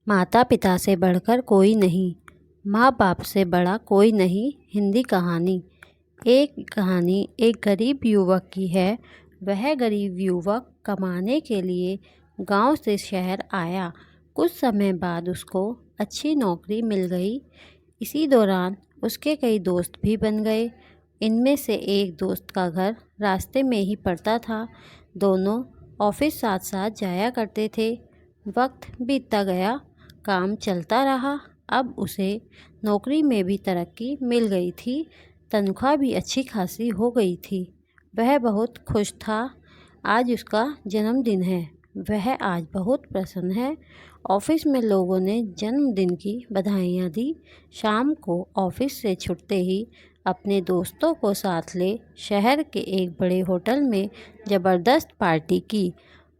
माता पिता से बढ़कर कोई नहीं, माँ बाप से बड़ा कोई नहीं। हिंदी कहानी। एक कहानी एक गरीब युवक की है। वह गरीब युवक कमाने के लिए गांव से शहर आया। कुछ समय बाद उसको अच्छी नौकरी मिल गई। इसी दौरान उसके कई दोस्त भी बन गए। इनमें से एक दोस्त का घर रास्ते में ही पड़ता था। दोनों ऑफिस साथ साथ जाया करते थे। वक्त बीतता गया, काम चलता रहा। अब उसे नौकरी में भी तरक्की मिल गई थी, तनख्वाह भी अच्छी खासी हो गई थी। वह बहुत खुश था। आज उसका जन्मदिन है। वह आज बहुत प्रसन्न है। ऑफिस में लोगों ने जन्मदिन की बधाइयाँ दी। शाम को ऑफिस से छुटते ही अपने दोस्तों को साथ ले शहर के एक बड़े होटल में ज़बरदस्त पार्टी की।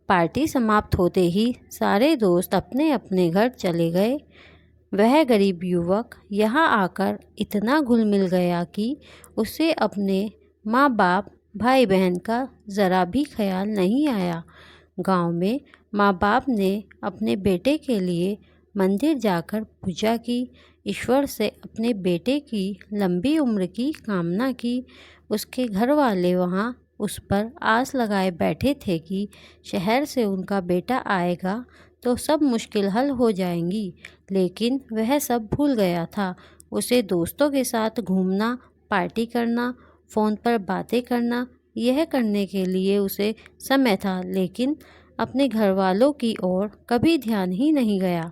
पार्टी समाप्त होते ही सारे दोस्त अपने अपने घर चले गए। वह गरीब युवक यहाँ आकर इतना घुल मिल गया कि उसे अपने माँ बाप भाई बहन का ज़रा भी ख्याल नहीं आया। गांव में माँ बाप ने अपने बेटे के लिए मंदिर जाकर पूजा की, ईश्वर से अपने बेटे की लंबी उम्र की कामना की। उसके घर वाले वहाँ उस पर आस लगाए बैठे थे कि शहर से उनका बेटा आएगा तो सब मुश्किल हल हो जाएंगी, लेकिन वह सब भूल गया था। उसे दोस्तों के साथ घूमना, पार्टी करना, फ़ोन पर बातें करना, यह करने के लिए उसे समय था, लेकिन अपने घर वालों की ओर कभी ध्यान ही नहीं गया।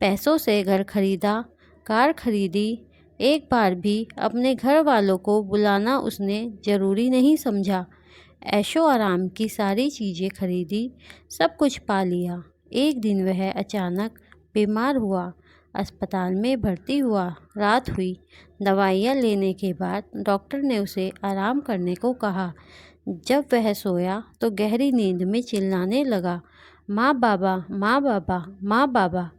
पैसों से घर खरीदा, कार खरीदी। एक बार भी अपने घर वालों को बुलाना उसने ज़रूरी नहीं समझा। ऐशो आराम की सारी चीज़ें खरीदी, सब कुछ पा लिया। एक दिन वह अचानक बीमार हुआ, अस्पताल में भर्ती हुआ। रात हुई। दवाइयाँ लेने के बाद डॉक्टर ने उसे आराम करने को कहा। जब वह सोया तो गहरी नींद में चिल्लाने लगा, माँ बाबा, माँ बाबा, माँ बाबा।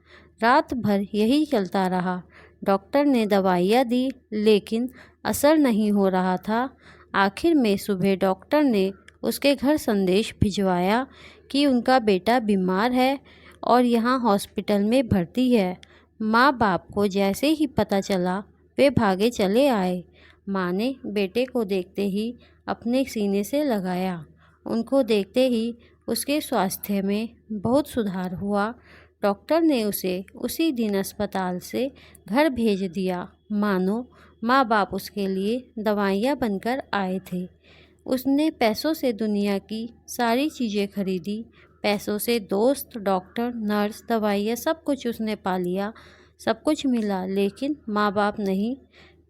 रात भर यही चलता रहा। डॉक्टर ने दवाइयाँ दी, लेकिन असर नहीं हो रहा था। आखिर में सुबह डॉक्टर ने उसके घर संदेश भिजवाया कि उनका बेटा बीमार है और यहाँ हॉस्पिटल में भर्ती है। माँ बाप को जैसे ही पता चला वे भागे चले आए। माँ ने बेटे को देखते ही अपने सीने से लगाया। उनको देखते ही उसके स्वास्थ्य में बहुत सुधार हुआ। डॉक्टर ने उसे उसी दिन अस्पताल से घर भेज दिया, मानो माँ बाप उसके लिए दवाइयाँ बनकर आए थे। उसने पैसों से दुनिया की सारी चीज़ें खरीदी। पैसों से दोस्त, डॉक्टर, नर्स, दवाइयाँ, सब कुछ उसने पा लिया। सब कुछ मिला, लेकिन माँ बाप नहीं।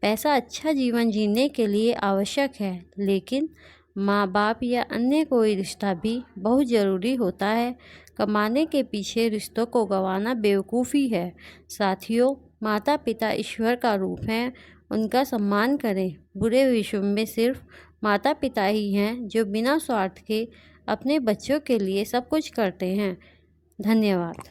पैसा अच्छा जीवन जीने के लिए आवश्यक है, लेकिन माँ बाप या अन्य कोई रिश्ता भी बहुत ज़रूरी होता है। कमाने के पीछे रिश्तों को गंवाना बेवकूफ़ी है। साथियों, माता पिता ईश्वर का रूप हैं, उनका सम्मान करें। बुरे विश्व में सिर्फ माता पिता ही हैं जो बिना स्वार्थ के अपने बच्चों के लिए सब कुछ करते हैं। धन्यवाद।